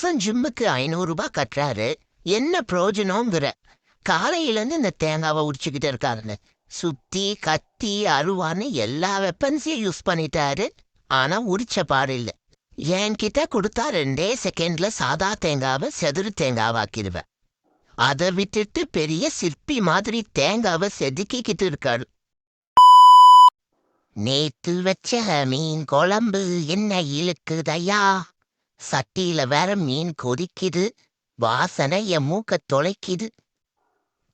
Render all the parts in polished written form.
மாசம் ஜிம்முக்கு 500 ரூபாய் கட்டுறாரு. என்ன பிரயோஜனம்ங்கிற? காலையிலேருந்து இந்த தேங்காவை உரிச்சுக்கிட்டு இருக்காருங்க. சுத்தி கத்தி அருவான்னு எல்லா வெப்பன்ஸையும் யூஸ் பண்ணிட்டாரு. ஆனா உரிச்ச பாடு இல்ல. என்கிட்ட கொடுத்தா 2 செகண்ட்ல சாதா தேங்காவை செதுரு தேங்காவாக்கிடுவேன். அதை விட்டுட்டு பெரிய சிற்பி மாதிரி தேங்காவை செதுக்கிக்கிட்டு இருக்காரு. நேத்து வச்ச மீன் குழம்பு என்ன இழுக்குதையா? சட்டியில வேற மீன் கொதிக்குது. வாசனை என் மூக்க தொலைக்குது.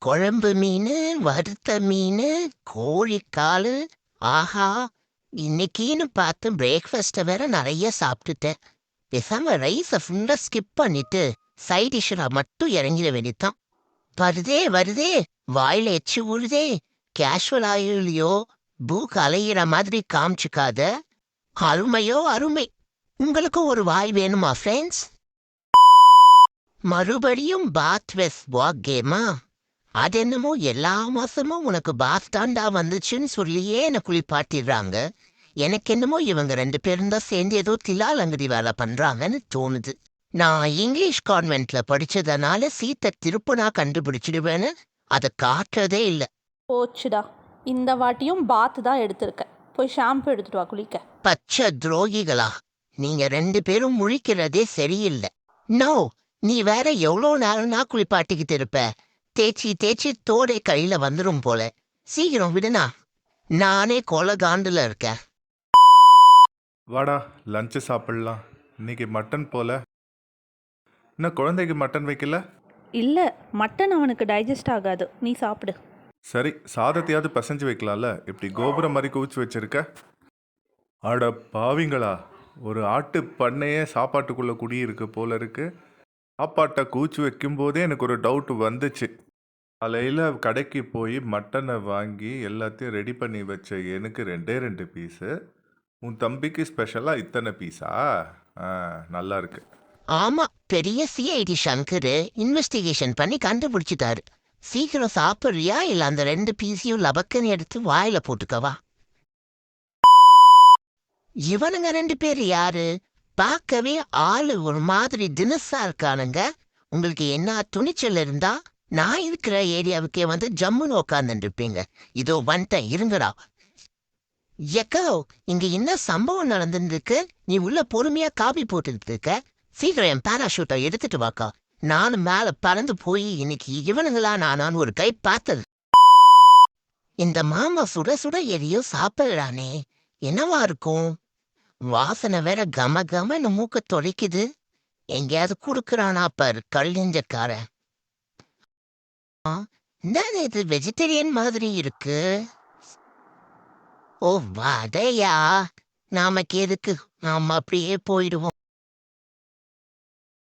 குழம்பு மீன், வறுத்த மீன், கோழிக்காலு. ஆஹா, இன்னைக்குன்னு பார்த்து பிரேக்ஃபாஸ்ட்டை வேற நிறைய சாப்பிட்டுட்டேன். பேசாம ரைஸை ஃபுல்லா ஸ்கிப் பண்ணிட்டு சைட் டிஷ்ஷா மட்டும் இறங்கிட வேண்டியதான். வருதே வருதே, வாயில எச்சு ஊழுதே. கேஷுவல் ஆயிலையோ பூக் அலையிற மாதிரி காமிச்சுக்காத. அருமையோ அருமை. உங்களுக்கும் ஒரு வாய் வேணுமா ஃப்ரெண்ட்ஸ்? மறுபடியும் பாத் வெஸ் வாக் கேமா? அது என்னமோ எல்லா மாசமும் உனக்கு பாத் தாண்டா வந்துச்சுன்னு சொல்லியே என்னை குளிப்பாட்டிடுறாங்க. எனக்கு என்னமோ இவங்க 2 பேரும் தான் சேர்ந்து ஏதோ திலால் அங்கடி வேலை பண்றாங்கன்னு தோணுது. நான் இங்கிலீஷ் கான்வென்ட்ல படிச்சதுனால சீத்தை திருப்புனா கண்டுபிடிச்சிடுவேன்னு அதை காட்டுறதே இல்லை. போச்சுடா, இந்த வாட்டியும் பாத்து தான் எடுத்திருக்க. போய் ஷாம்பு எடுத்துட்டு வா குளிக்க. பச்சை துரோகிகளா, நீங்க 2 பேரும் முழிக்கிறதே சரியில்லை. நோ, நீ வேற எவ்வளோ நேரம்னா குளிப்பாட்டிக்கிட்டு இருப்ப. தேய்ச்சி தேய்ச்சி தோடே கையில வந்துடும் போல. சீக்கிரம் விடுனா, நானே கொலை காண்டுல இருக்கேன். வாடா லஞ்சு சாப்பிடலாம். இன்னைக்கு மட்டன் போல. இன்னும் குழந்தைக்கு மட்டன் வைக்கல? இல்லை, மட்டன் அவனுக்கு டைஜஸ்ட் ஆகாது. நீ சாப்பிடு. சரி, சாதத்தையாவது பசைஞ்சு வைக்கலாம்ல. இப்படி கோபுரம் மாதிரி குவிச்சு வச்சிருக்க. அட பாவிங்களா, ஒரு ஆட்டு பண்ணையே சாப்பாட்டுக்குள்ள குடியிருக்கு போல இருக்கு. சாப்பாட்டை கூச்சு வைக்கும்போதே எனக்கு ஒரு டவுட் வந்துச்சு. காலையில் கடைக்கு போய் மட்டனை வாங்கி எல்லாத்தையும் ரெடி பண்ணி வச்ச எனக்கு 2 பீஸு. உன் தம்பிக்கு ஸ்பெஷலாக இத்தனை பீஸா? நல்லா இருக்கு. ஆமா, பெரிய சிஐடி சங்கர் இன்வெஸ்டிகேஷன் பண்ணி கண்டுபிடிச்சிட்டாரு. சீக்கிரம் சாப்பிடுறியா இல்ல அந்த 2 பீஸையும் லபக்குன்னு எடுத்து வாயில போட்டுக்கவா? இவனுங்க 2 பேர் யாரு? பார்க்கவே ஆளு ஒரு மாதிரி தினசா இருக்கானுங்க. உங்களுக்கு என்ன துணிச்சல் இருந்தா நான் இருக்கிற ஏரியாவுக்கே வந்து ஜம்முன்னு உட்காந்துட்டு இருப்பீங்க. இதோ வந்துட்டேன், இருங்கடா. எக்கோ, இங்க என்ன சம்பவம் நடந்துருக்கு? நீ உள்ள பொறுமையா காபி போட்டுட்டு இருக்க. சீக்கிரம் என் பேராஷூட்டை எடுத்துட்டு வாக்கா. நானும் மேல பறந்து போய் இன்னைக்கு இவனுங்களா நானான்னு ஒரு கை பார்த்தது. இந்த மாமா சுட சுட எதையோ சாப்பிடுறானே, என்னவா இருக்கும்? வாசனை வேற கம கமன்னு மூக்க தொலைக்குது. எங்கேயாவது குடுக்கறானா பாரு கல்நெஞ்சக்காரன். என்னது இது வெஜிடேரியன் மாதிரி இருக்கு? ஓ வடையா? நாமக்கு எதுக்கு, நாம அப்படியே போயிடுவோம்.